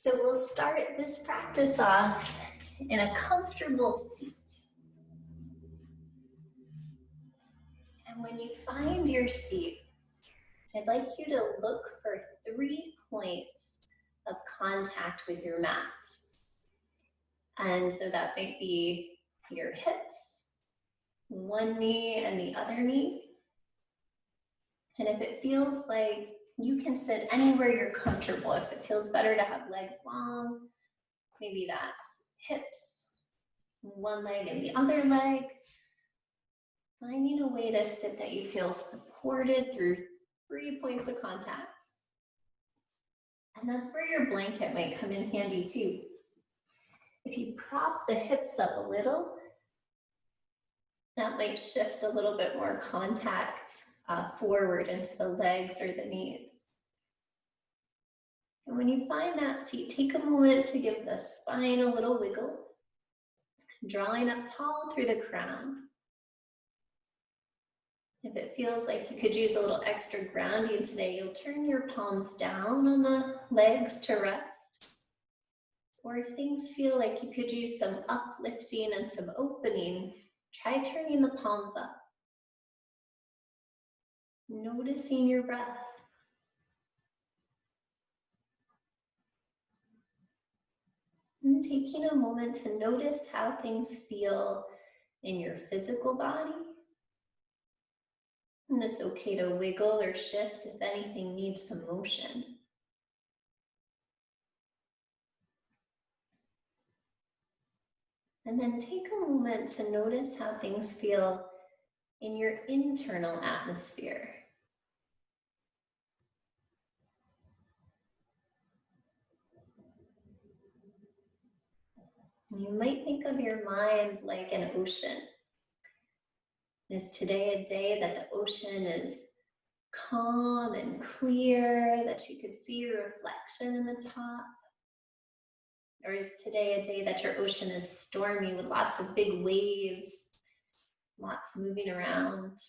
So we'll start this practice off in a comfortable seat. And when you find your seat, I'd like you to look for 3 points of contact with your mat. And so that might be your hips, one knee and the other knee. And if it feels like you can sit anywhere you're comfortable, if it feels better to have legs long, maybe that's hips, one leg and the other leg. Finding a way to sit that you feel supported through 3 points of contact. And that's where your blanket might come in handy too. If you prop the hips up a little, that might shift a little bit more contact forward into the legs or the knees. And when you find that seat, take a moment to give the spine a little wiggle, drawing up tall through the crown. If it feels like you could use a little extra grounding today, you'll turn your palms down on the legs to rest. Or if things feel like you could use some uplifting and some opening, try turning the palms up. Noticing your breath. And taking a moment to notice how things feel in your physical body. And it's okay to wiggle or shift if anything needs some motion. And then take a moment to notice how things feel in your internal atmosphere. You might think of your mind like an ocean. Is today a day that the ocean is calm and clear, that you could see your reflection in the top? Or is today a day that your ocean is stormy with lots of big waves, lots moving around?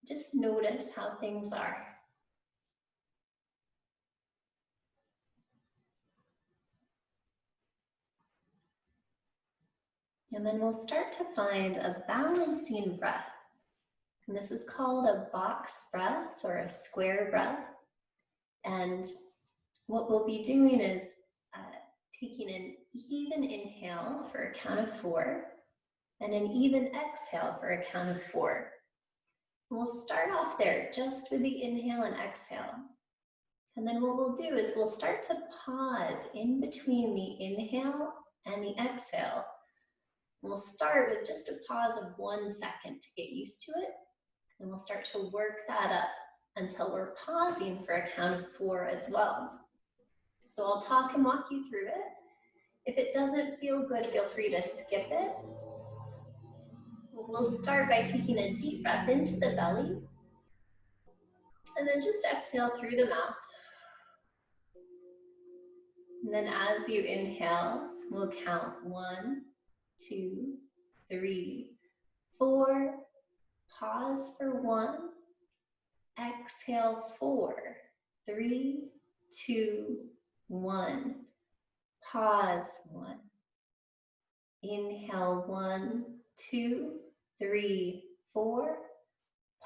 Just notice how things are. And then we'll start to find a balancing breath. And this is called a box breath or a square breath. And what we'll be doing is taking an even inhale for a count of 4 and an even exhale for a count of 4. And we'll start off there just with the inhale and exhale. And then what we'll do is we'll start to pause in between the inhale and the exhale. We'll start with just a pause of 1 second to get used to it. And we'll start to work that up until we're pausing for a count of 4 as well. So I'll talk and walk you through it. If it doesn't feel good, feel free to skip it. We'll start by taking a deep breath into the belly. And then just exhale through the mouth. And then as you inhale, we'll count 1, 2, 3, 4. Pause for 1. Exhale 4, 3, 2, 1. Pause 1. Inhale 1, 2, 3, 4.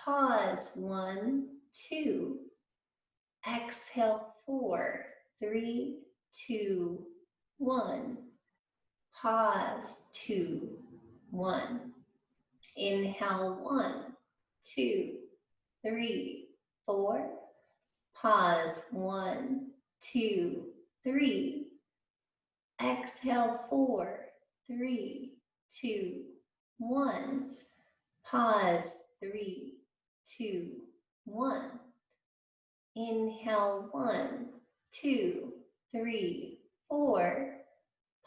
Pause 1, 2. Exhale 4, 3, 2, 1. Pause 2, 1. Inhale 1, 2, 3, 4. Pause 1, 2, 3. Exhale 4, 3, 2, 1. Pause 3, 2, 1. Inhale 1, 2, 3, 4.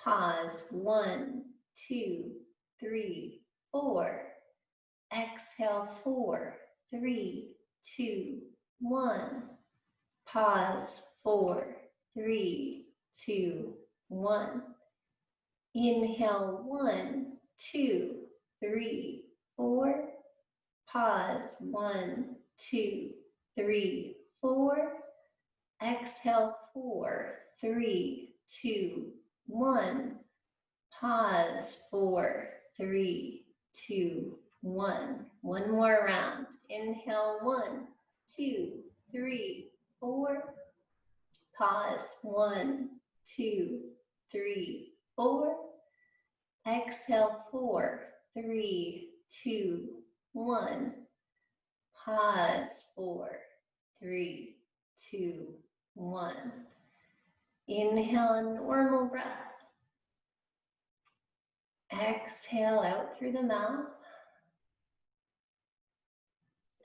Pause 1, 2, 3, 4. Exhale 4, 3, 2, 1. Pause 4, 3, 2, 1. Inhale 1, 2, 3, 4. Pause 1, 2, 3, 4. Exhale, 4, 3, 2, 1. Pause, 4, 3, 2, 1. One more round. Inhale, 1, 2, 3, 4. Pause, 1, 2, 3, 4. Exhale, 4, 3, 2, 1. Pause, 4, 3, 2, 1. Inhale, a normal breath. Exhale out through the mouth.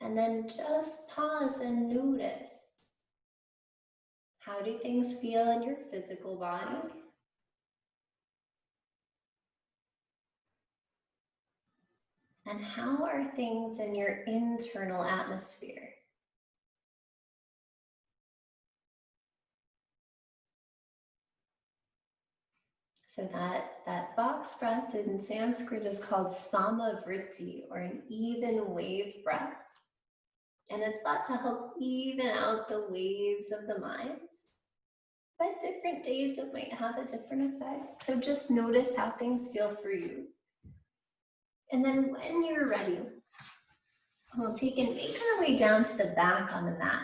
And then just pause and notice. How do things feel in your physical body? And how are things in your internal atmosphere? So that box breath in Sanskrit is called samavritti, or an even wave breath. And it's thought to help even out the waves of the mind. But different days it might have a different effect. So just notice how things feel for you. And then when you're ready, we'll take and make our way down to the back on the mat.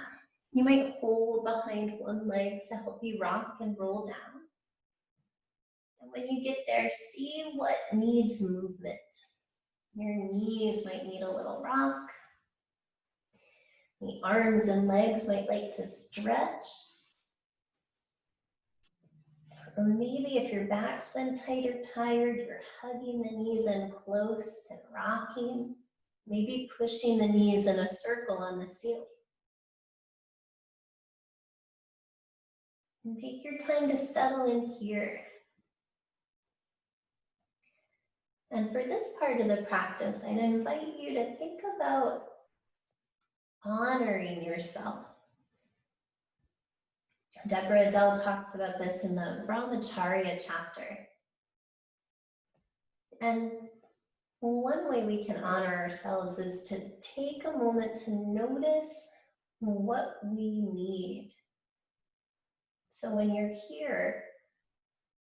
You might hold behind one leg to help you rock and roll down. And when you get there, see what needs movement. Your knees might need a little rock. The arms and legs might like to stretch. Or maybe if your back's been tight or tired, you're hugging the knees in close and rocking. Maybe pushing the knees in a circle on the ceiling. And take your time to settle in here. And for this part of the practice, I'd invite you to think about honoring yourself. Deborah Adele talks about this in the Brahmacharya chapter. And one way we can honor ourselves is to take a moment to notice what we need. So when you're here,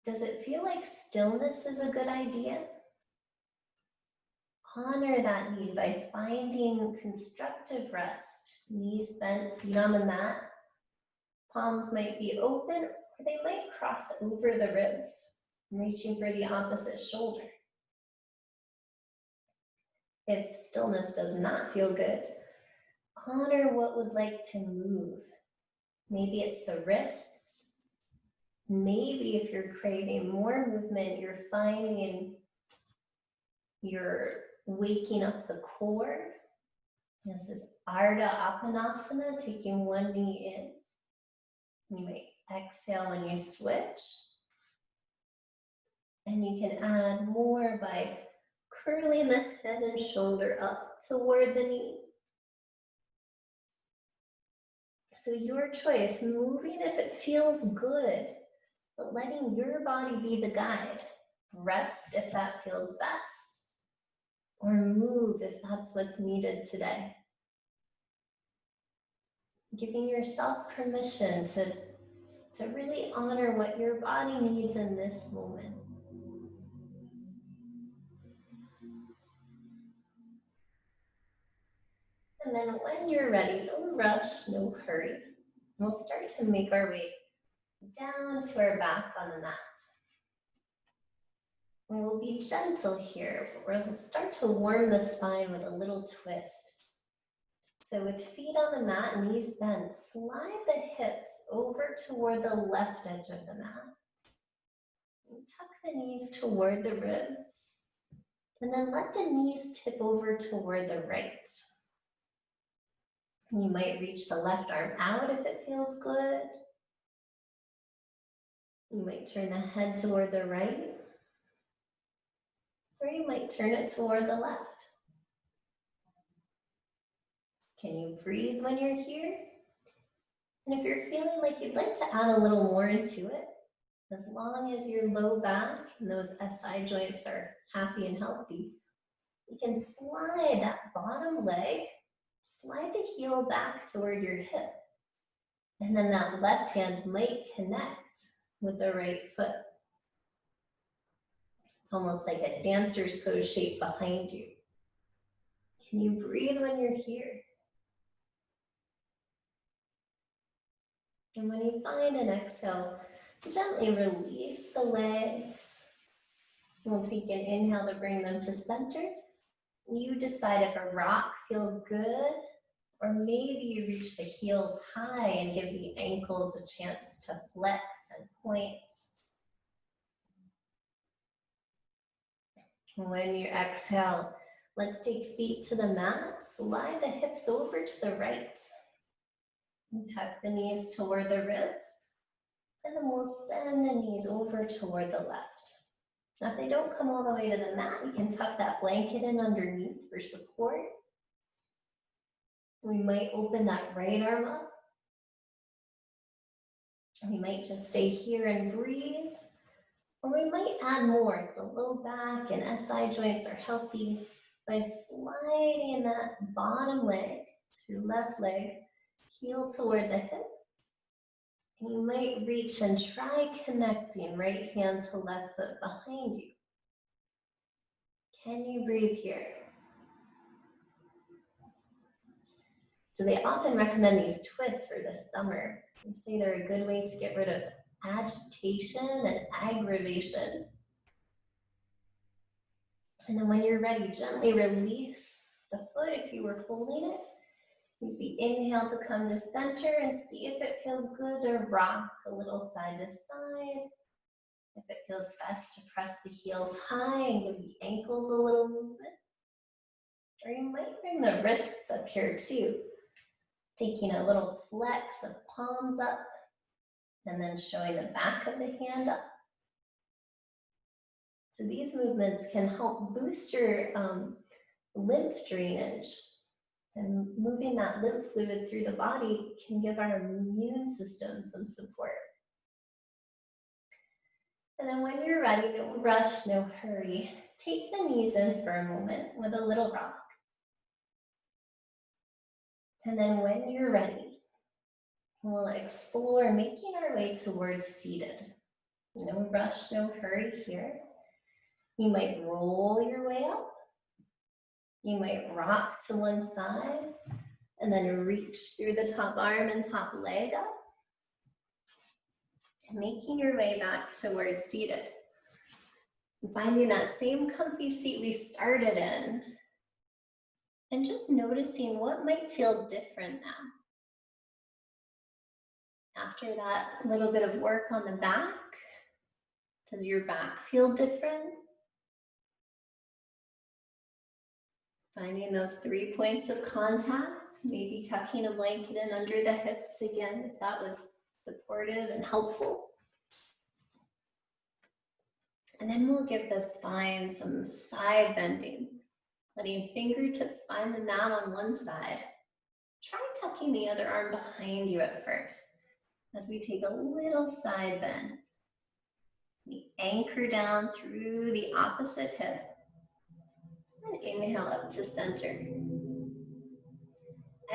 does it feel like stillness is a good idea? Honor that need by finding constructive rest. Knees bent, feet on the mat. Palms might be open, or they might cross over the ribs, reaching for the opposite shoulder. If stillness does not feel good, honor what would like to move. Maybe it's the wrists. Maybe if you're craving more movement, you're finding you're waking up the core. This is Ardha Apanasana, taking one knee in. You might exhale when you switch. And you can add more by curling the head and shoulder up toward the knee. So your choice, moving if it feels good, but letting your body be the guide. Rest if that feels best, or move if that's what's needed today. Giving yourself permission to really honor what your body needs in this moment. And then when you're ready, no rush, no hurry. We'll start to make our way down to our back on the mat. And we'll be gentle here, but we'll start to warm the spine with a little twist. So with feet on the mat, knees bent, slide the hips over toward the left edge of the mat. And tuck the knees toward the ribs. And then let the knees tip over toward the right. You might reach the left arm out if it feels good. You might turn the head toward the right. Or you might turn it toward the left. Can you breathe when you're here? And if you're feeling like you'd like to add a little more into it, as long as your low back and those SI joints are happy and healthy, you can slide that bottom leg, slide the heel back toward your hip. And then that left hand might connect with the right foot. It's almost like a dancer's pose shape behind you. Can you breathe when you're here? And when you find an exhale, gently release the legs. We'll take an inhale to bring them to center. You decide if a rock feels good, or maybe you reach the heels high and give the ankles a chance to flex and point. When you exhale, let's take feet to the mat. Slide the hips over to the right. And tuck the knees toward the ribs. And then we'll send the knees over toward the left. Now, if they don't come all the way to the mat, you can tuck that blanket in underneath for support. We might open that right arm up. We might just stay here and breathe. Or we might add more if the low back and SI joints are healthy by sliding that bottom leg through left leg, heel toward the hip. And you might reach and try connecting right hand to left foot behind you. Can you breathe here? So they often recommend these twists for the summer. They say they're a good way to get rid of agitation and aggravation. And then when you're ready, gently release the foot if you were holding it. Use the inhale to come to center and see if it feels good to rock a little side to side. If it feels best to press the heels high and give the ankles a little movement. Or you might bring the wrists up here too. Taking a little flex of palms up and then showing the back of the hand up. So these movements can help boost your lymph drainage. And moving that lymph fluid through the body can give our immune system some support. And then when you're ready, no rush, no hurry. Take the knees in for a moment with a little rock. And then when you're ready, we'll explore making our way towards seated. No rush, no hurry here. You might roll your way up. You might rock to one side and then reach through the top arm and top leg up. And making your way back towards seated. And finding that same comfy seat we started in. And just noticing what might feel different now. After that little bit of work on the back, does your back feel different? Finding those 3 points of contact, maybe tucking a blanket in under the hips again, if that was supportive and helpful. And then we'll give the spine some side bending, letting fingertips find the mat on one side. Try tucking the other arm behind you at first, as we take a little side bend. We anchor down through the opposite hip. And inhale up to center.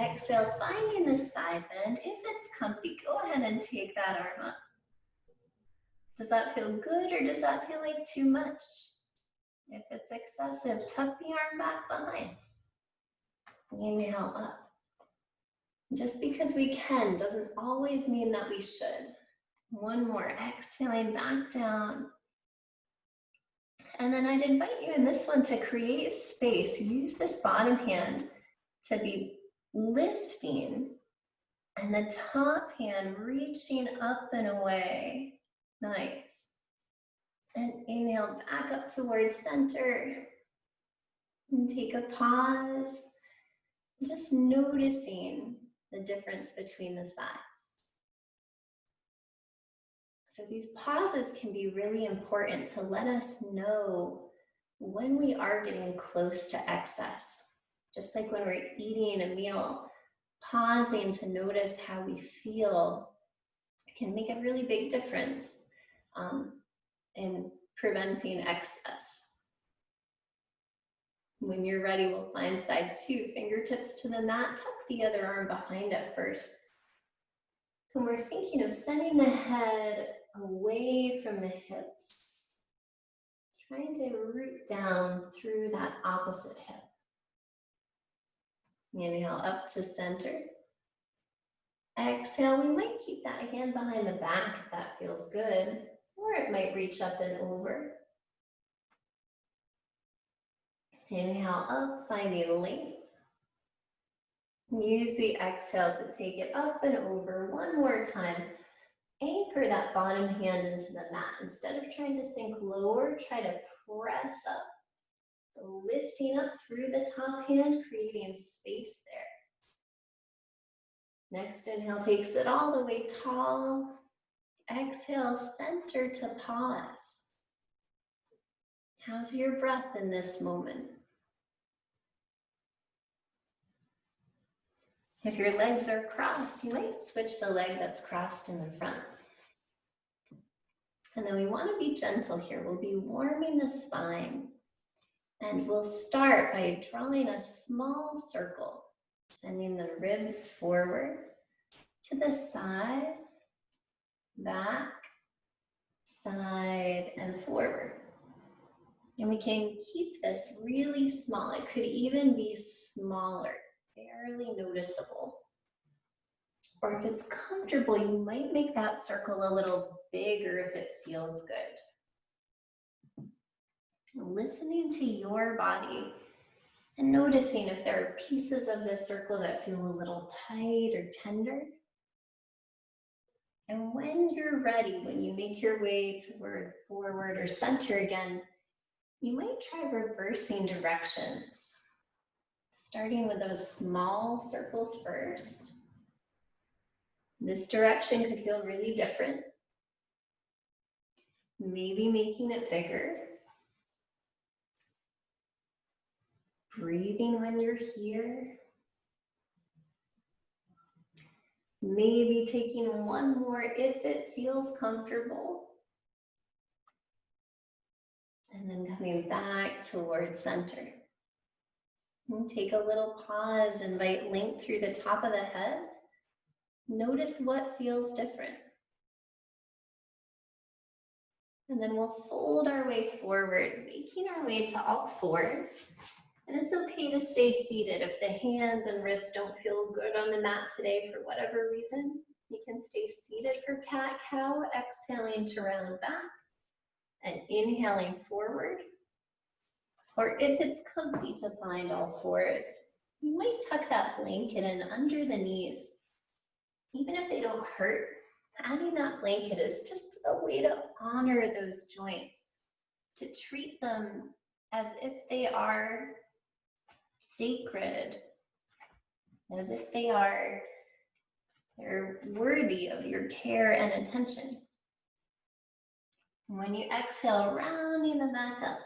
Exhale, finding the side bend. If it's comfy, go ahead and take that arm up. Does that feel good or does that feel like too much? If it's excessive, tuck the arm back behind. Inhale up. Just because we can doesn't always mean that we should. One more, exhaling back down. And then I'd invite you in this one to create space. Use this bottom hand to be lifting and the top hand reaching up and away. Nice. And inhale back up towards center. And take a pause. Just noticing the difference between the sides. So these pauses can be really important to let us know when we are getting close to excess. Just like when we're eating a meal, pausing to notice how we feel can make a really big difference in preventing excess. When you're ready, we'll find side 2, fingertips to the mat, tuck the other arm behind at first. And we're thinking of sending the head away from the hips, trying to root down through that opposite hip. Inhale up to center. Exhale, we might keep that hand behind the back if that feels good, or it might reach up and over. Inhale up, finding length. Use the exhale to take it up and over one more time. Anchor that bottom hand into the mat. Instead of trying to sink lower, try to press up, lifting up through the top hand, creating space there. Next inhale takes it all the way tall. Exhale, center to pause. How's your breath in this moment? If your legs are crossed, you might switch the leg that's crossed in the front. And then we want to be gentle here. We'll be warming the spine. And we'll start by drawing a small circle, sending the ribs forward to the side, back, side, and forward. And we can keep this really small. It could even be smaller, barely noticeable. Or if it's comfortable, you might make that circle a little bigger if it feels good. Listening to your body and noticing if there are pieces of this circle that feel a little tight or tender. And when you're ready, when you make your way toward forward or center again, you might try reversing directions. Starting with those small circles first. This direction could feel really different. Maybe making it bigger. Breathing when you're here. Maybe taking one more if it feels comfortable. And then coming back towards center. And take a little pause, invite length through the top of the head. Notice what feels different. And then we'll fold our way forward, making our way to all fours. And it's okay to stay seated. If the hands and wrists don't feel good on the mat today for whatever reason, you can stay seated for cat-cow, exhaling to round back and inhaling forward. Or if it's comfy to find all fours, you might tuck that blanket in under the knees. Even if they don't hurt, adding that blanket is just a way to honor those joints, to treat them as if they are sacred, as if they're worthy of your care and attention. And when you exhale, rounding them back up.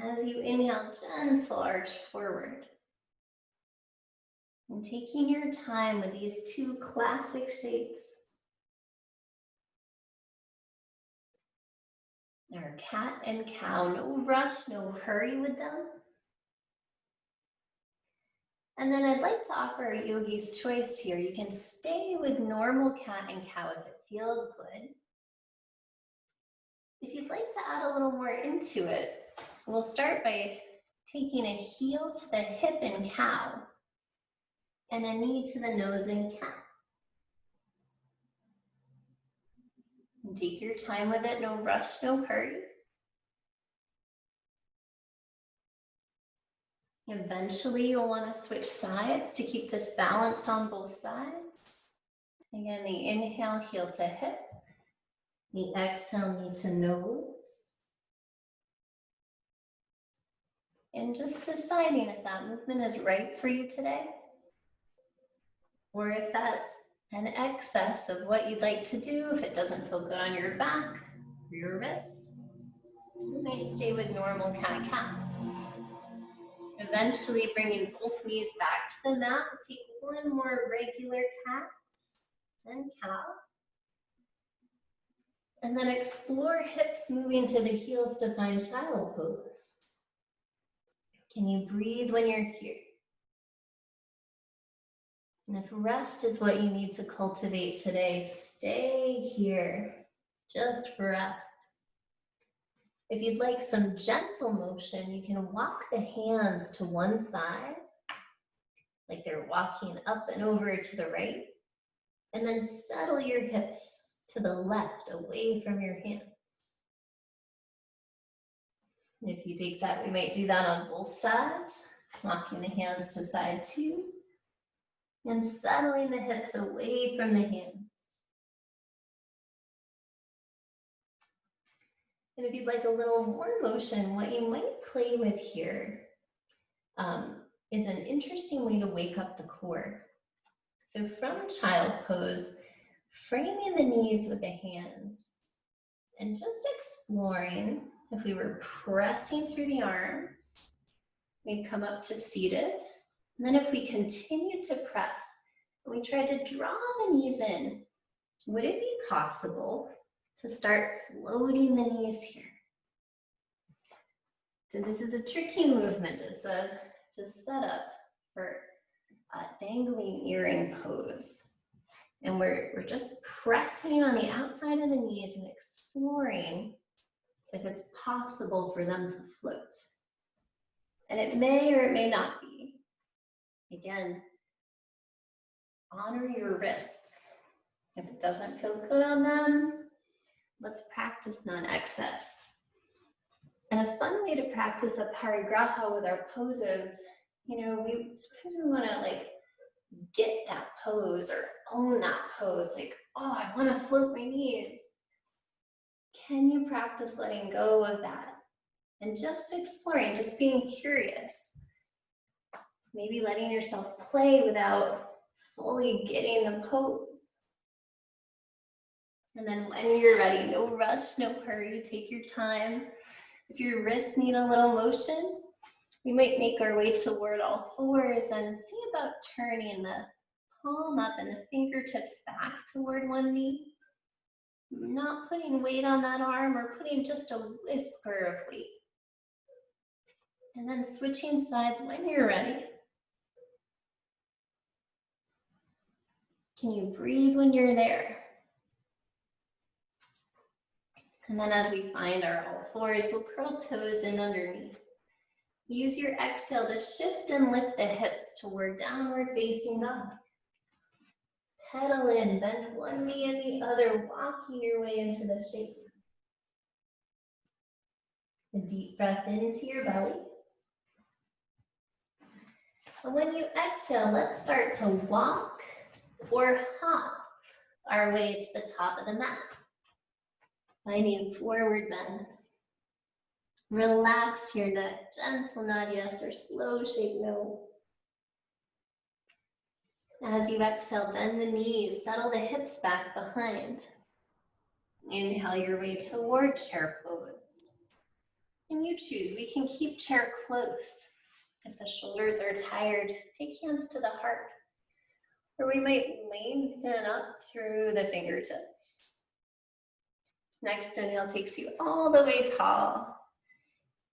As you inhale, gentle arch forward. And taking your time with these two classic shapes. Our cat and cow, no rush, no hurry with them. And then I'd like to offer a yogi's choice here. You can stay with normal cat and cow if it feels good. If you'd like to add a little more into it, we'll start by taking a heel to the hip in cow and a knee to the nose in cat. And take your time with it, no rush, no hurry. Eventually, you'll want to switch sides to keep this balanced on both sides. Again, the inhale, heel to hip. The exhale, knee to nose. And just deciding if that movement is right for you today, or if that's an excess of what you'd like to do, if it doesn't feel good on your back or your wrists. You might stay with normal cat-cow. Eventually bringing both knees back to the mat. Take one more regular cat and cow. And then explore hips moving to the heels to find child pose. Can you breathe when you're here? And if rest is what you need to cultivate today, stay here. Just rest. If you'd like some gentle motion, you can walk the hands to one side, like they're walking up and over to the right, and then settle your hips to the left, away from your hands. And if you take that, we might do that on both sides, walking the hands to side two, and settling the hips away from the hands. And if you'd like a little more motion, what you might play with here is an interesting way to wake up the core. So from child pose, framing the knees with the hands and just exploring if we were pressing through the arms, we'd come up to seated. And then if we continue to press and we try to draw the knees in, would it be possible to start floating the knees here? So this is a tricky movement. It's a setup for dangling earring pose. And we're just pressing on the outside of the knees and exploring if it's possible for them to float. And it may or it may not be. Again, honor your wrists. If it doesn't feel good on them, let's practice non-excess. And a fun way to practice a parigraha with our poses, sometimes we want to like get that pose or own that pose, like, oh, I want to float my knees. Can you practice letting go of that and just exploring, just being curious? Maybe letting yourself play without fully getting the pose. And then when you're ready, no rush, no hurry, take your time. If your wrists need a little motion, we might make our way toward all fours and see about turning the palm up and the fingertips back toward one knee. Not putting weight on that arm or putting just a whisker of weight. And then switching sides when you're ready. Can you breathe when you're there? And then as we find our all fours, we'll curl toes in underneath. Use your exhale to shift and lift the hips toward downward facing dog. Pedal in, bend one knee and the other, walking your way into the shape. A deep breath into your belly. And when you exhale, let's start to walk or hop our way to the top of the mat. Finding forward bend. Relax your neck, gentle nod yes or slow shake no. As you exhale, bend the knees, settle the hips back behind. Inhale your way toward chair pose. And you choose, we can keep chair close. If the shoulders are tired, take hands to the heart. Or we might lengthen up through the fingertips. Next inhale takes you all the way tall.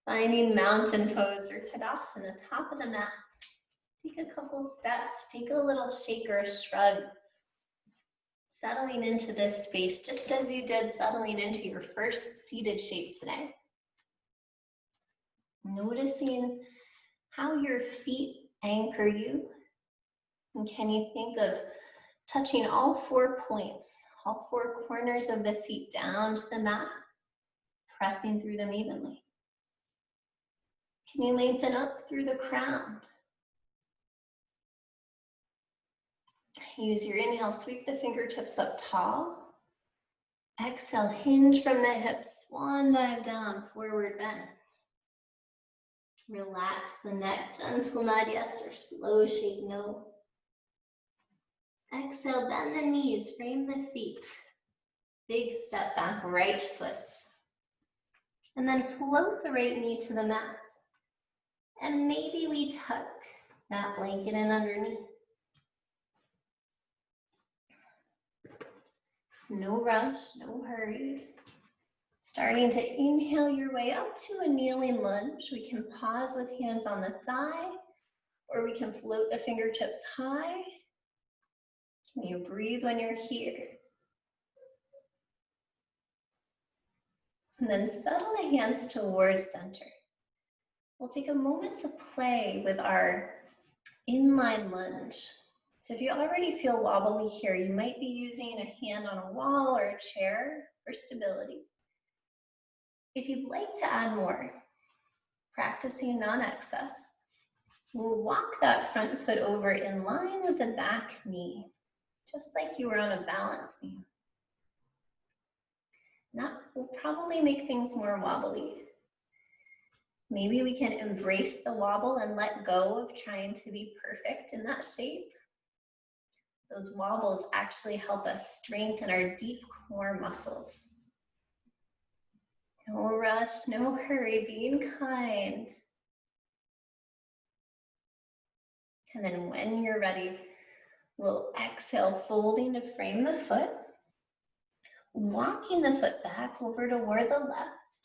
Finding mountain pose or Tadasana, top of the mat. Take a couple steps, take a little shake or a shrug. Settling into this space, just as you did settling into your first seated shape today. Noticing how your feet anchor you. And can you think of touching all 4 points, all 4 corners of the feet down to the mat, pressing through them evenly. Can you lengthen up through the crown? Use your inhale, sweep the fingertips up tall. Exhale, hinge from the hips, swan dive down, forward bend. Relax the neck, gentle nod yes or slow shake no. Exhale, bend the knees, frame the feet. Big step back, right foot. And then float the right knee to the mat. And maybe we tuck that blanket in underneath. No rush, no hurry. Starting to inhale your way up to a kneeling lunge. We can pause with hands on the thigh, or we can float the fingertips high Can you breathe when you're here? And then settle the hands towards center. We'll take a moment to play with our inline lunge. So if you already feel wobbly here, you might be using a hand on a wall or a chair for stability. If you'd like to add more, practicing non-excess, we'll walk that front foot over in line with the back knee, just like you were on a balance beam. That will probably make things more wobbly. Maybe we can embrace the wobble and let go of trying to be perfect in that shape. Those wobbles actually help us strengthen our deep core muscles. No rush, no hurry, being kind. And then when you're ready, we'll exhale, folding to frame the foot, walking the foot back over toward the left.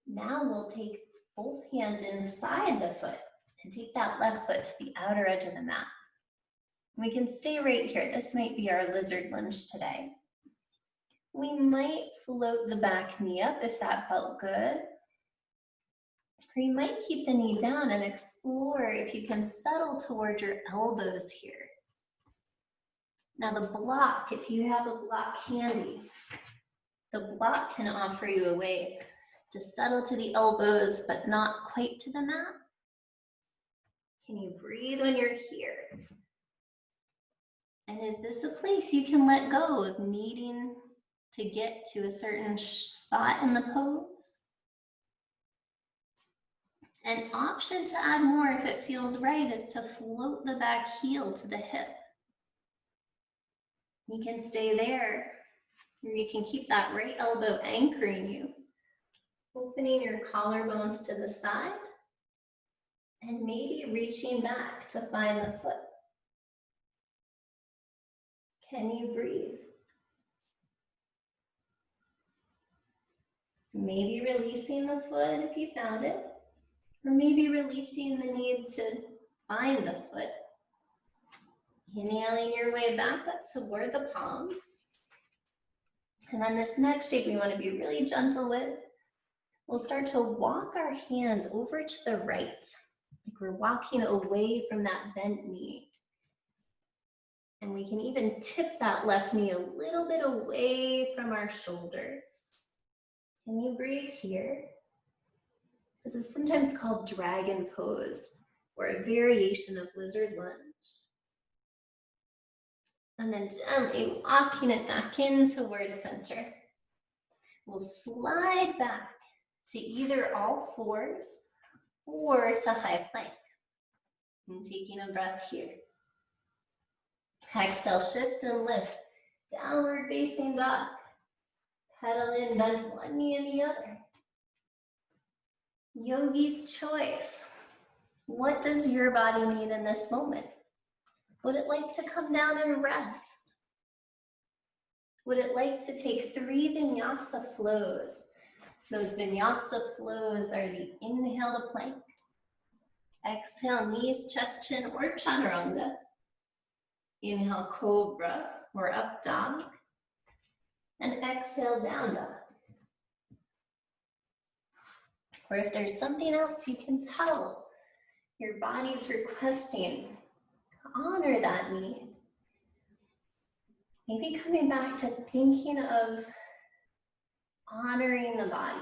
Now we'll take both hands inside the foot and take that left foot to the outer edge of the mat. We can stay right here. This might be our lizard lunge today. We might float the back knee up if that felt good. Or you might keep the knee down and explore if you can settle toward your elbows here. Now the block, if you have a block handy, the block can offer you a way to settle to the elbows, but not quite to the mat. Can you breathe when you're here? And is this a place you can let go of needing to get to a certain spot in the pose? An option to add more if it feels right is to float the back heel to the hip. You can stay there, or you can keep that right elbow anchoring you, opening your collarbones to the side, and maybe reaching back to find the foot. Can you breathe? Maybe releasing the foot if you found it, or maybe releasing the need to find the foot. Inhaling your way back up toward the palms. And then this next shape we want to be really gentle with. We'll start to walk our hands over to the right, like we're walking away from that bent knee. And we can even tip that left knee a little bit away from our shoulders. Can you breathe here? This is sometimes called dragon pose, or a variation of lizard lunge. And then gently walking it back in towards center. We'll slide back to either all fours or to high plank. And taking a breath here. Exhale, shift and lift. Downward facing dog. Pedal in, bend one knee and the other. Yogi's choice. What does your body need in this moment? Would it like to come down and rest? Would it like to take 3 vinyasa flows? Those vinyasa flows are the inhale to plank, exhale, knees, chest, chin, or chaturanga. Inhale, cobra or up dog, and exhale, down dog. Or if there's something else you can tell your body's requesting, honor that need. Maybe coming back to thinking of honoring the body.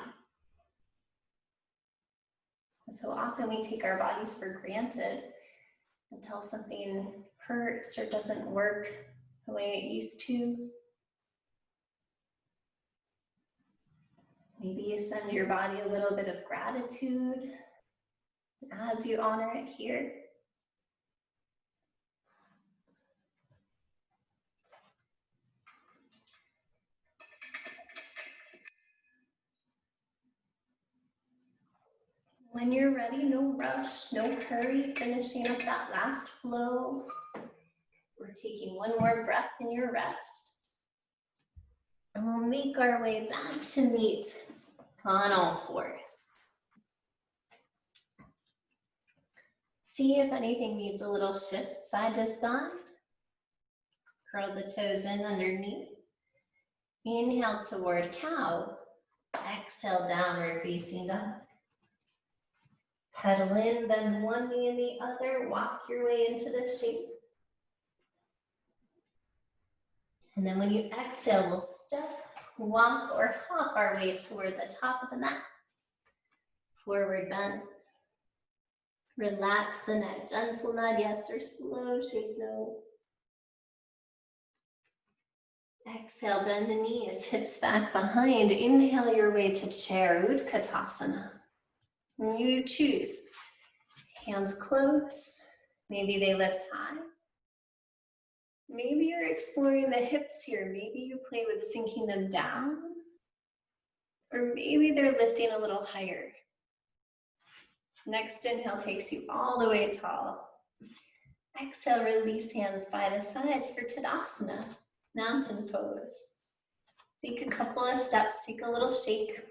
So often we take our bodies for granted until something hurts or doesn't work the way it used to. Maybe you send your body a little bit of gratitude as you honor it here. When you're ready, no rush, no hurry, finishing up that last flow. We're taking one more breath in your rest. And we'll make our way back to meet on all fours. See if anything needs a little shift side to side. Curl the toes in underneath. Inhale toward cow. Exhale, downward facing dog. Pedal in, bend one knee and the other. Walk your way into this shape. And then when you exhale, we'll step, walk, or hop our way toward the top of the mat. Forward bend. Relax the neck. Gentle nod yes or slow shake no. Exhale, bend the knees, hips back behind. Inhale your way to chair, Utkatasana. And you choose. Hands close. Maybe they lift high. Maybe you're exploring the hips here. Maybe you play with sinking them down. Or maybe they're lifting a little higher. Next inhale takes you all the way tall. Exhale, release hands by the sides for Tadasana, mountain pose. Take a couple of steps, take a little shake.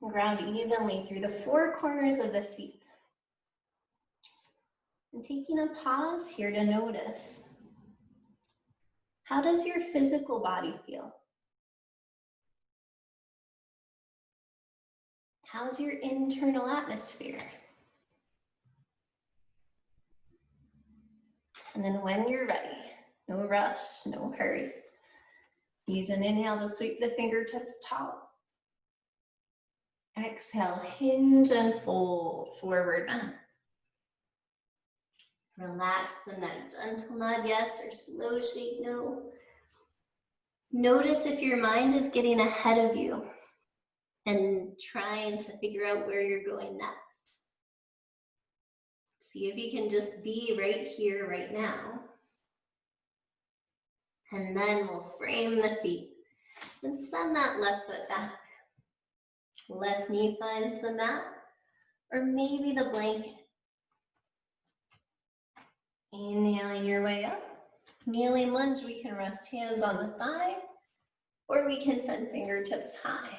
Ground evenly through the four corners of the feet. And taking a pause here to notice. How does your physical body feel? How's your internal atmosphere? And then when you're ready, no rush, no hurry. Use an inhale to sweep the fingertips tall. Exhale, hinge and fold, forward bend. Relax the neck, gentle nod yes or slow shake no. Notice if your mind is getting ahead of you and trying to figure out where you're going next. See if you can just be right here, right now. And then we'll frame the feet and send that left foot back. Left knee finds the mat, or maybe the blanket. Inhaling your way up. Kneeling lunge, we can rest hands on the thigh, or we can send fingertips high.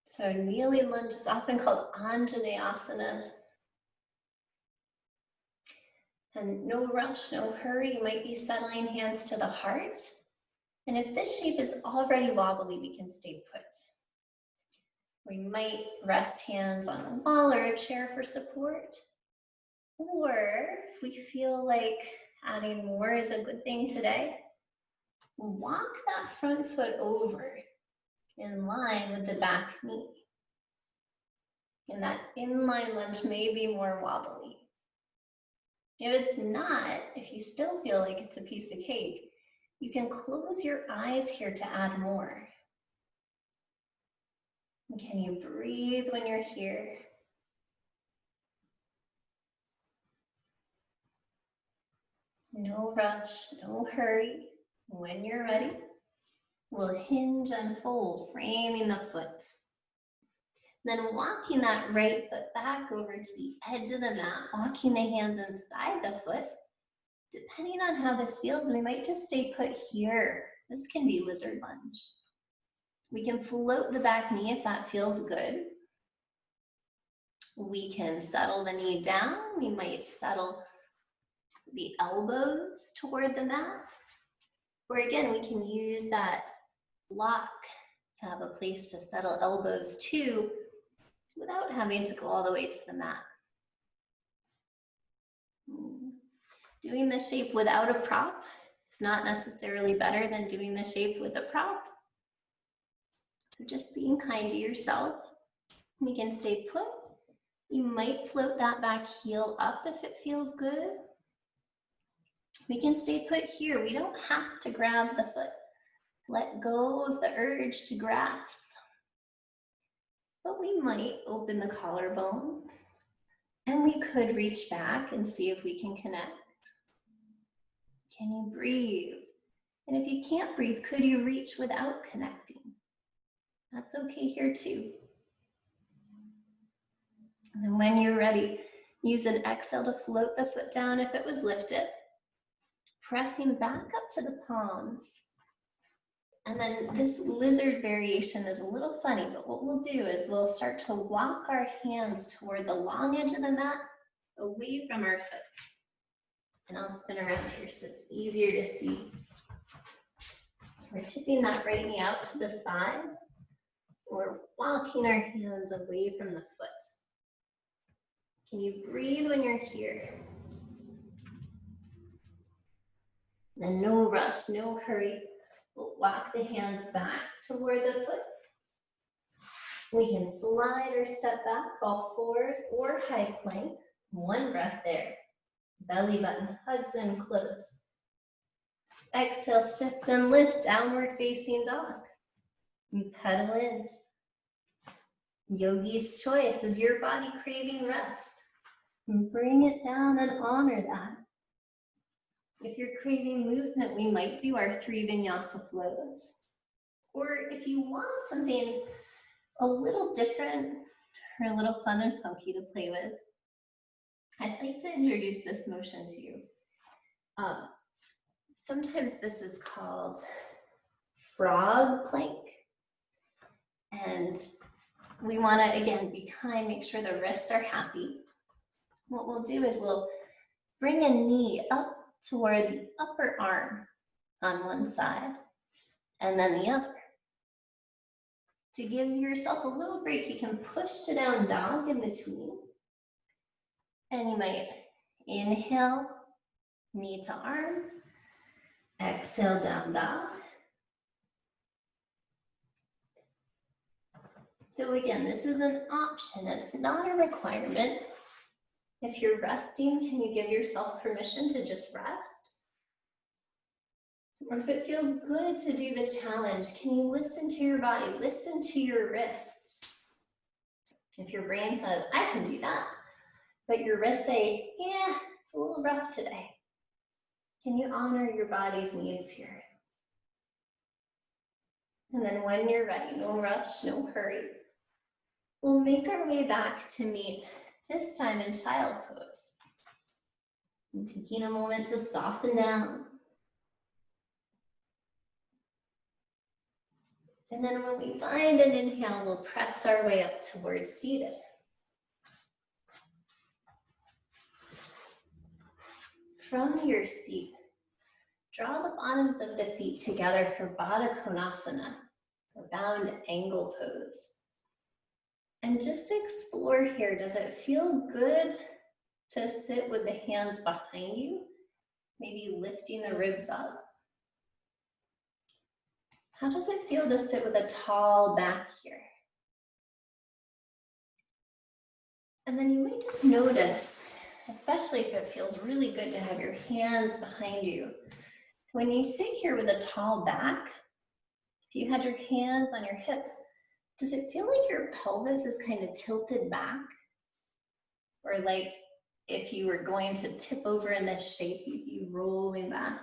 So kneeling lunge is often called Anjaneyasana. And no rush, no hurry. You might be settling hands to the heart. And if this shape is already wobbly, we can stay put. We might rest hands on a wall or a chair for support. Or if we feel like adding more is a good thing today, walk that front foot over in line with the back knee. And that inline lunge may be more wobbly. If it's not, if you still feel like it's a piece of cake, you can close your eyes here to add more. And can you breathe when you're here? No rush, no hurry. When you're ready, we'll hinge and fold, framing the foot. Then walking that right foot back over to the edge of the mat, walking the hands inside the foot. Depending on how this feels, we might just stay put here. This can be lizard lunge. We can float the back knee if that feels good. We can settle the knee down. We might settle the elbows toward the mat. Or again, we can use that block to have a place to settle elbows to without having to go all the way to the mat. Doing the shape without a prop is not necessarily better than doing the shape with a prop. So just being kind to yourself. You can stay put. You might float that back heel up if it feels good. We can stay put here. We don't have to grab the foot. Let go of the urge to grasp. But we might open the collarbones and we could reach back and see if we can connect. Can you breathe? And if you can't breathe, could you reach without connecting? That's okay here too. And then when you're ready, use an exhale to float the foot down if it was lifted. Pressing back up to the palms. And then this lizard variation is a little funny, but what we'll do is we'll start to walk our hands toward the long edge of the mat away from our foot. And I'll spin around here so it's easier to see. We're tipping that right knee out to the side. We're walking our hands away from the foot. Can you breathe when you're here? And no rush, no hurry. We'll walk the hands back toward the foot. We can slide or step back, all fours or high plank. One breath there. Belly button hugs in close. Exhale, shift and lift, downward facing dog. You pedal in. Yogi's choice. Is your body craving rest? Bring it down and honor that. If you're craving movement, we might do our 3 vinyasa flows. Or if you want something a little different or a little fun and funky to play with, I'd like to introduce this motion to you. Sometimes this is called frog plank. And we want to, again, be kind, make sure the wrists are happy. What we'll do is we'll bring a knee up toward the upper arm on one side and then the other. To give yourself a little break, you can push to down dog in between. And you might inhale, knee to arm. Exhale, down dog. So again, this is an option. It's not a requirement. If you're resting, can you give yourself permission to just rest? Or if it feels good to do the challenge, can you listen to your body, listen to your wrists? If your brain says, I can do that, but your wrists say, yeah, it's a little rough today. Can you honor your body's needs here? And then when you're ready, no rush, no hurry, we'll make our way back to meet, this time in child pose. And taking a moment to soften down. And then when we find an inhale, we'll press our way up towards seated. From your seat, draw the bottoms of the feet together for Baddha Konasana, or bound angle pose. And just explore here, does it feel good to sit with the hands behind you? Maybe lifting the ribs up. How does it feel to sit with a tall back here? And then you might just notice, especially if it feels really good to have your hands behind you. When you sit here with a tall back, if you had your hands on your hips, does it feel like your pelvis is kind of tilted back? Or like if you were going to tip over in this shape, you'd be rolling back?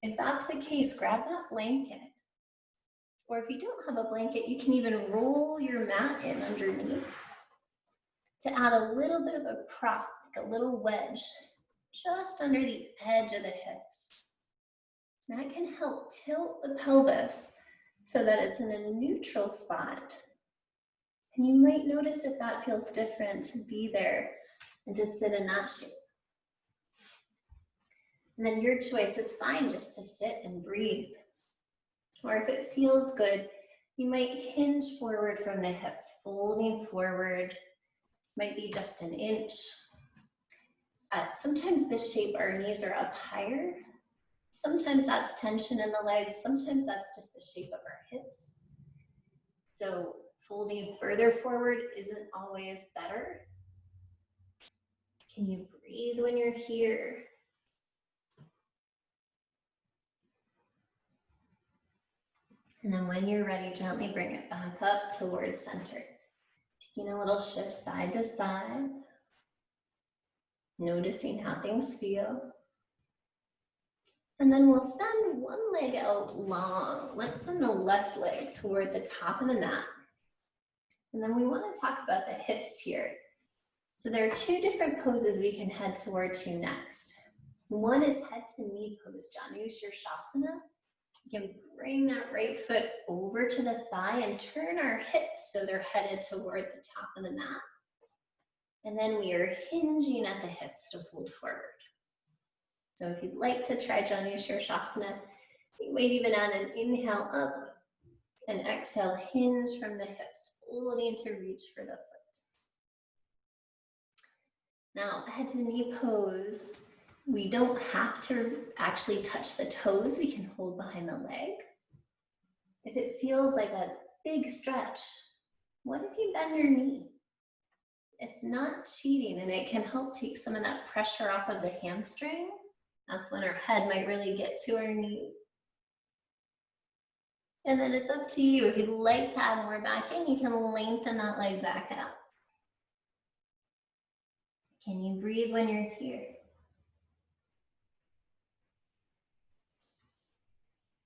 If that's the case, grab that blanket. Or if you don't have a blanket, you can even roll your mat in underneath to add a little bit of a prop, like a little wedge, just under the edge of the hips. That can help tilt the pelvis so that it's in a neutral spot. And you might notice if that feels different to be there and to sit in that shape. And then your choice, it's fine just to sit and breathe. Or if it feels good, you might hinge forward from the hips, folding forward, might be just an inch. Sometimes this shape, our knees are up higher. Sometimes that's tension in the legs. Sometimes that's just the shape of our hips. So folding further forward isn't always better. Can you breathe when you're here? And then when you're ready, gently bring it back up towards center. Taking a little shift side to side. Noticing how things feel. And then we'll send one leg out long. Let's send the left leg toward the top of the mat. And then we want to talk about the hips here. So there are 2 different poses we can head toward to next. One is head to knee pose, Janushirshasana. You can bring that right foot over to the thigh and turn our hips so they're headed toward the top of the mat. And then we are hinging at the hips to fold forward. So if you'd like to try Janu Shirshasana, you might even add an inhale up and exhale, hinge from the hips, folding to reach for the foot. Now, head to knee pose. We don't have to actually touch the toes. We can hold behind the leg. If it feels like a big stretch, what if you bend your knee? It's not cheating, and it can help take some of that pressure off of the hamstring. That's when our head might really get to our knee. And then it's up to you. If you'd like to add more back in, you can lengthen that leg back out. Can you breathe when you're here?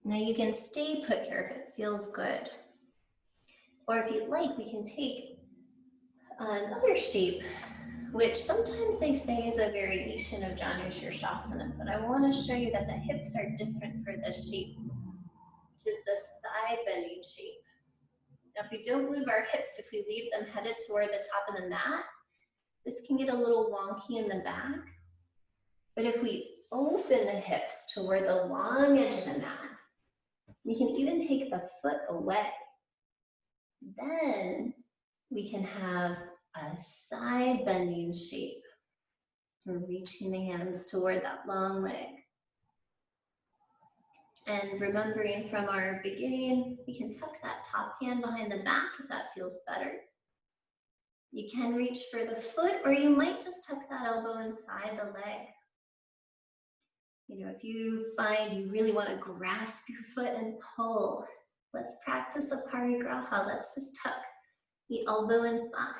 Now you can stay put here if it feels good. Or if you'd like, we can take another shape, which sometimes they say is a variation of Janu Shirshasana, but I want to show you that the hips are different for this shape, which is the side bending shape. Now, if we don't move our hips, if we leave them headed toward the top of the mat, this can get a little wonky in the back. But if we open the hips toward the long edge of the mat, we can even take the foot away. Then we can have a side bending shape. We're reaching the hands toward that long leg. And remembering from our beginning, we can tuck that top hand behind the back if that feels better. You can reach for the foot, or you might just tuck that elbow inside the leg. You know, if you find you really want to grasp your foot and pull, let's practice a parigraha. Let's just tuck the elbow inside.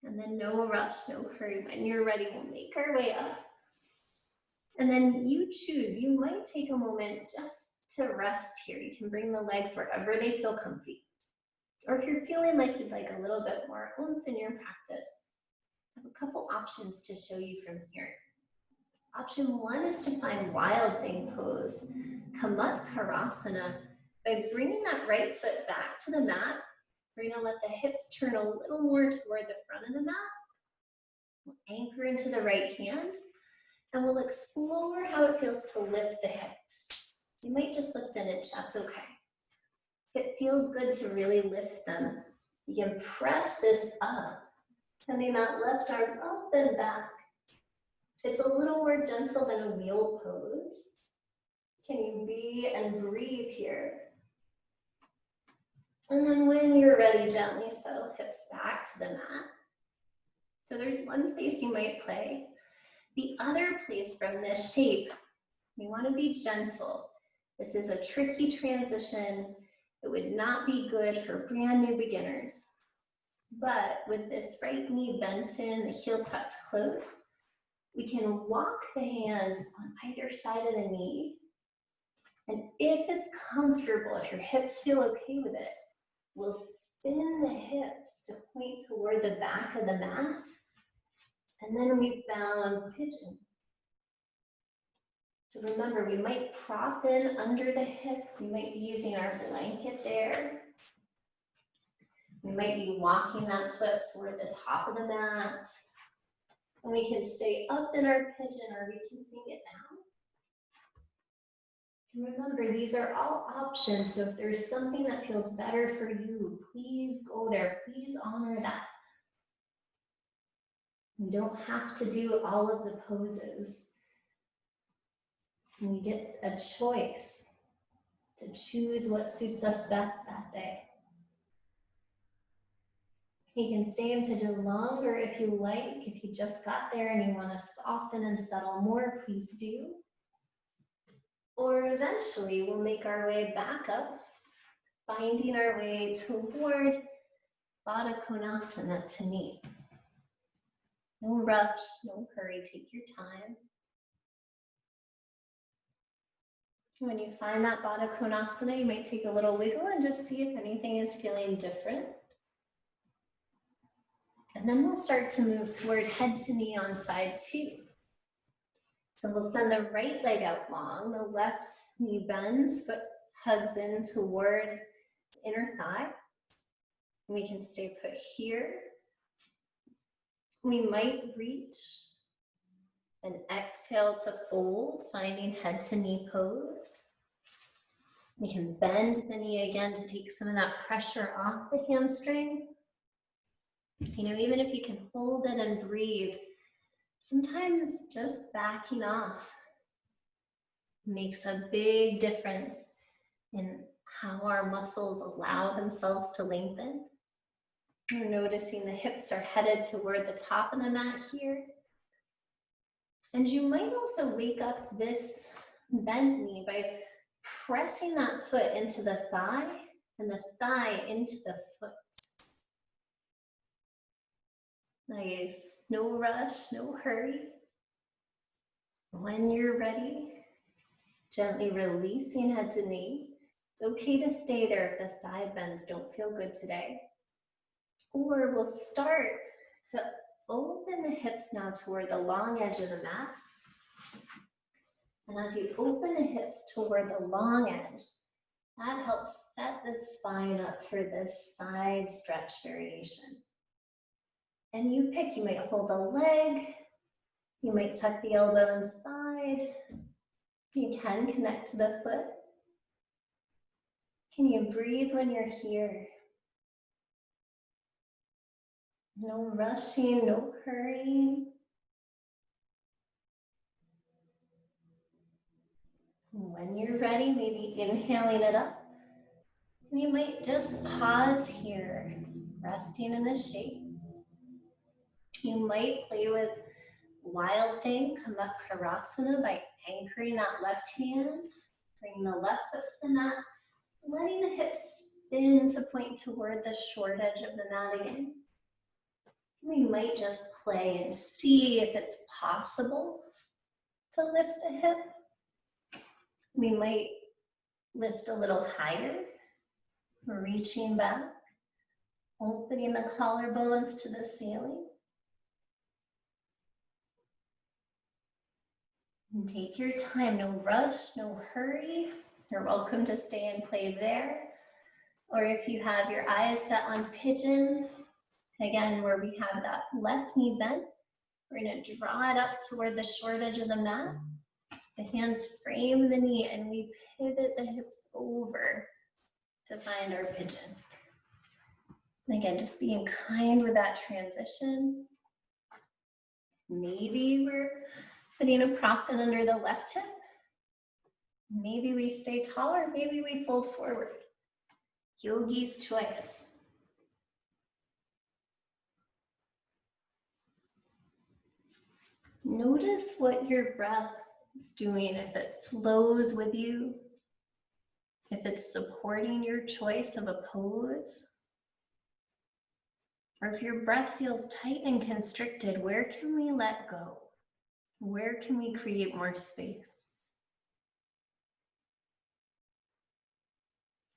And then no rush, no hurry. When you're ready, we'll make our way up. And then you choose. You might take a moment just to rest here. You can bring the legs wherever they feel comfy. Or if you're feeling like you'd like a little bit more oomph in your practice, I have a couple options to show you from here. Option one is to find Wild Thing pose, Kamatkarasana. By bringing that right foot back to the mat, we're going to let the hips turn a little more toward the front of the mat. We'll anchor into the right hand, and we'll explore how it feels to lift the hips. You might just lift an inch, that's okay. If it feels good to really lift them, you can press this up, sending that left arm up and back. It's a little more gentle than a wheel pose. Can you be and breathe here? And then when you're ready, gently settle hips back to the mat. So there's one place you might play. The other place from this shape, we want to be gentle. This is a tricky transition. It would not be good for brand new beginners. But with this right knee bent in, the heel tucked close, we can walk the hands on either side of the knee. And if it's comfortable, if your hips feel okay with it, we'll spin the hips to point toward the back of the mat. And then we found pigeon. So remember, we might prop in under the hip. We might be using our blanket there. We might be walking that foot toward the top of the mat. And we can stay up in our pigeon, or we can sink it down. And remember, these are all options. So if there's something that feels better for you, please go there. Please honor that. You don't have to do all of the poses. We get a choice to choose what suits us best that day. You can stay in pigeon longer if you like. If you just got there and you want to soften and settle more, please do. Or eventually we'll make our way back up, finding our way toward Baddha Konasana to meet. No rush, no hurry, take your time. When you find that Baddha Konasana, you might take a little wiggle and just see if anything is feeling different. And then we'll start to move toward head to knee on side two. So we'll send the right leg out long, the left knee bends, but hugs in toward the inner thigh. We can stay put here. We might reach and exhale to fold, finding head to knee pose. We can bend the knee again to take some of that pressure off the hamstring. You know, even if you can hold it and breathe, sometimes just backing off makes a big difference in how our muscles allow themselves to lengthen. We're noticing the hips are headed toward the top of the mat here. And you might also wake up this bent knee by pressing that foot into the thigh and the thigh into the foot. Nice, no rush, no hurry. When you're ready, gently releasing head to knee. It's okay to stay there if the side bends don't feel good today. Or we'll start to open the hips now toward the long edge of the mat. And as you open the hips toward the long edge, that helps set the spine up for this side stretch variation. And you pick, you might hold a leg, you might tuck the elbow inside, you can connect to the foot. Can you breathe when you're here? No rushing, no hurrying. When you're ready, maybe inhaling it up. You might just pause here, resting in this shape. You might play with Wild Thing, come up Karasana by anchoring that left hand, bringing the left foot to the mat, letting the hips spin to point toward the short edge of the mat again. We might just play and see if it's possible to lift the hip. We might lift a little higher, reaching back, opening the collarbones to the ceiling. And take your time, no rush, no hurry. You're welcome to stay and play there. Or if you have your eyes set on pigeon, again, where we have that left knee bent, we're gonna draw it up toward the short edge of the mat. The hands frame the knee and we pivot the hips over to find our pigeon. And again, just being kind with that transition. Maybe we're putting a prop in under the left hip. Maybe we stay taller, maybe we fold forward. Yogi's choice. Notice what your breath is doing, if it flows with you, if it's supporting your choice of a pose, or if your breath feels tight and constricted, where can we let go? Where can we create more space?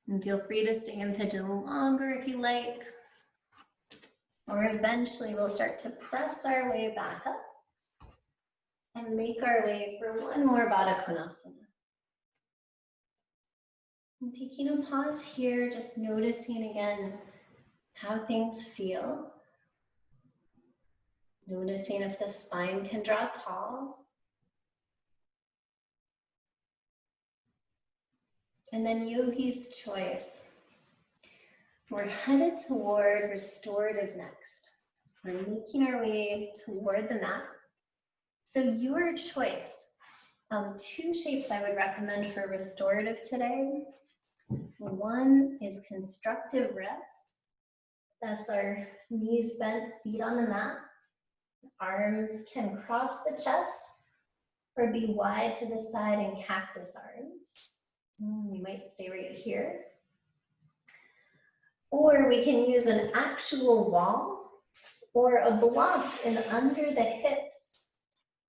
And feel free to stay in pigeon longer if you like, or eventually we'll start to press our way back up and make our way for one more Baddha Konasana. And taking a pause here, just noticing again how things feel. Noticing if the spine can draw tall. And then Yogi's choice. We're headed toward restorative next. We're making our way toward the mat. So your choice. Two shapes I would recommend for restorative today. One is constructive rest. That's our knees bent, feet on the mat. Arms can cross the chest or be wide to the side in cactus arms. We might stay right here. Or we can use an actual wall or a block in under the hips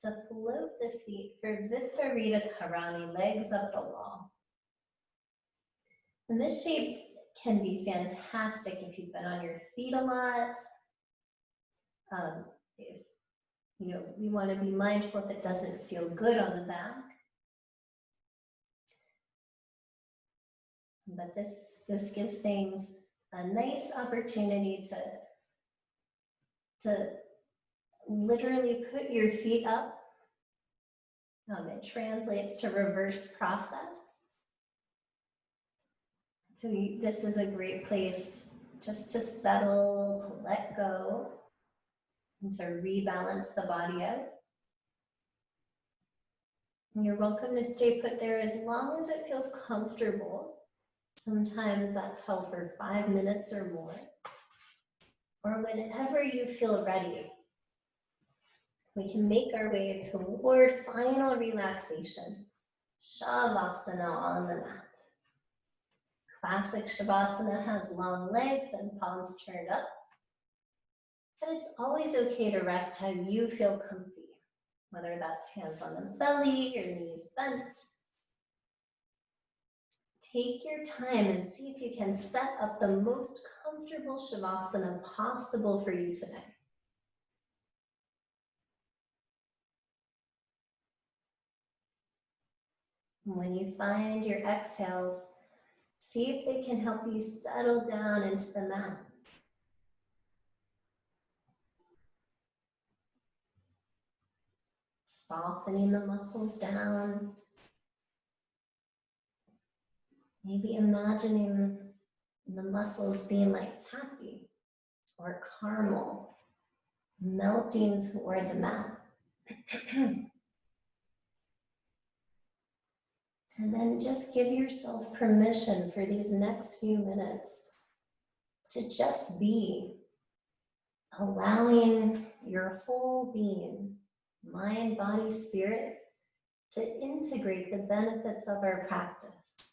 to float the feet for Viparita Karani, legs up the wall. And this shape can be fantastic if you've been on your feet a lot. If, we want to be mindful if it doesn't feel good on the back. But this gives things a nice opportunity to literally put your feet up. It translates to reverse process. So this is a great place just to settle, to let go, and to rebalance the body out. And you're welcome to stay put there as long as it feels comfortable. Sometimes that's held for 5 minutes or more. Or whenever you feel ready, we can make our way toward final relaxation. Shavasana on the mat. Classic Shavasana has long legs and palms turned up. But it's always okay to rest how you feel comfy, whether that's hands on the belly or knees bent. Take your time and see if you can set up the most comfortable Shavasana possible for you today. When you find your exhales, see if they can help you settle down into the mat. Softening the muscles down. Maybe imagining the muscles being like taffy or caramel, melting toward the mat. And then just give yourself permission for these next few minutes to just be, allowing your whole being, mind, body, spirit, to integrate the benefits of our practice.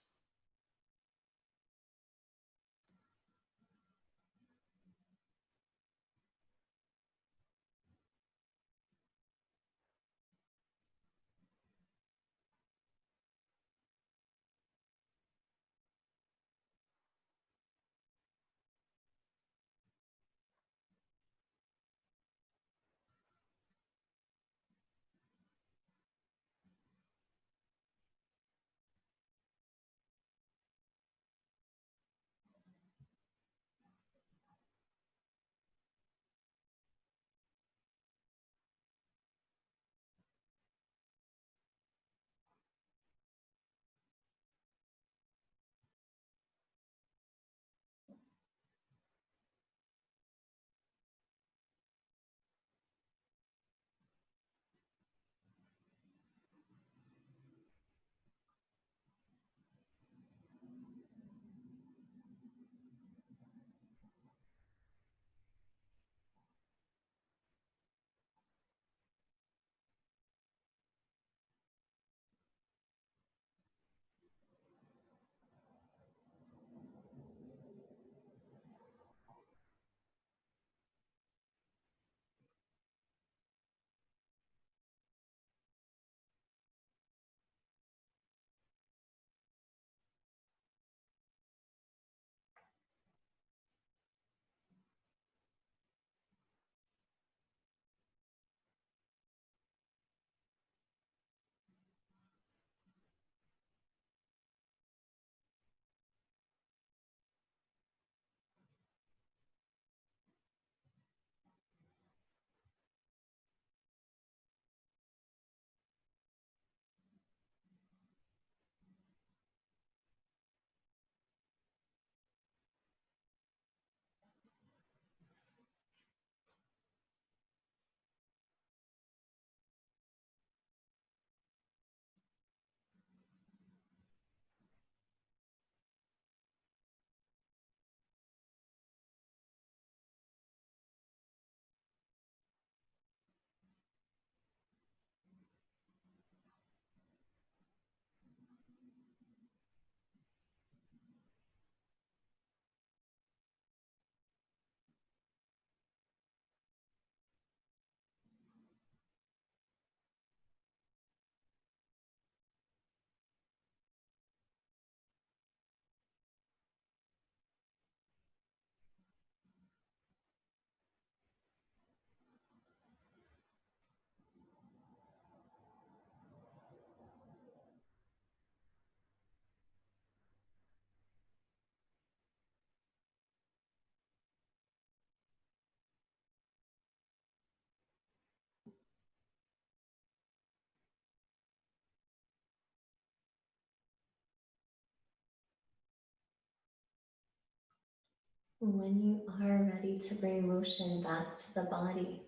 When you are ready to bring motion back to the body,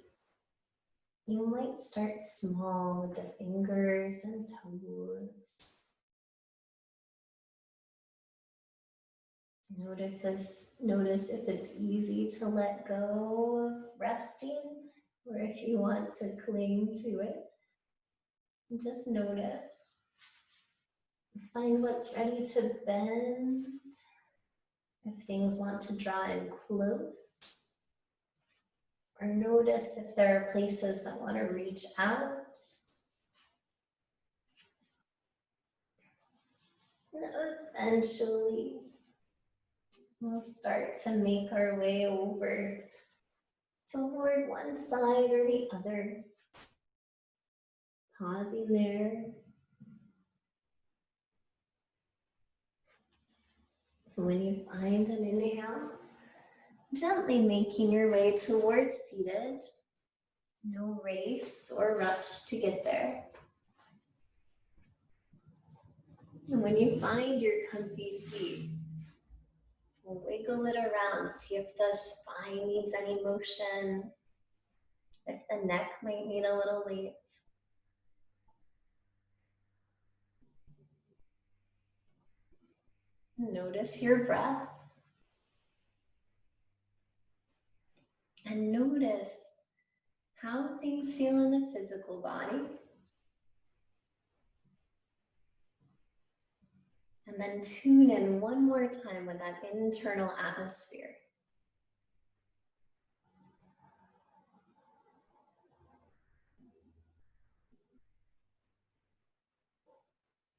you might start small with the fingers and toes. Notice if it's easy to let go of resting or if you want to cling to it. Just notice. Find what's ready to bend. If things want to draw in close. Or notice if there are places that want to reach out. And eventually, we'll start to make our way over toward one side or the other. Pausing there. When you find an inhale, gently making your way towards seated. No race or rush to get there. And when you find your comfy seat, wiggle it around. See if the spine needs any motion, if the neck might need a little leap. Notice your breath. And notice how things feel in the physical body. And then tune in one more time with that internal atmosphere.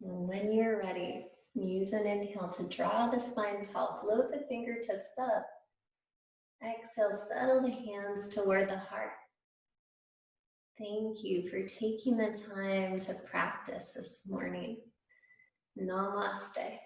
And when you're ready, use an inhale to draw the spine tall, float the fingertips up. Exhale, settle the hands toward the heart. Thank you for taking the time to practice this morning. Namaste.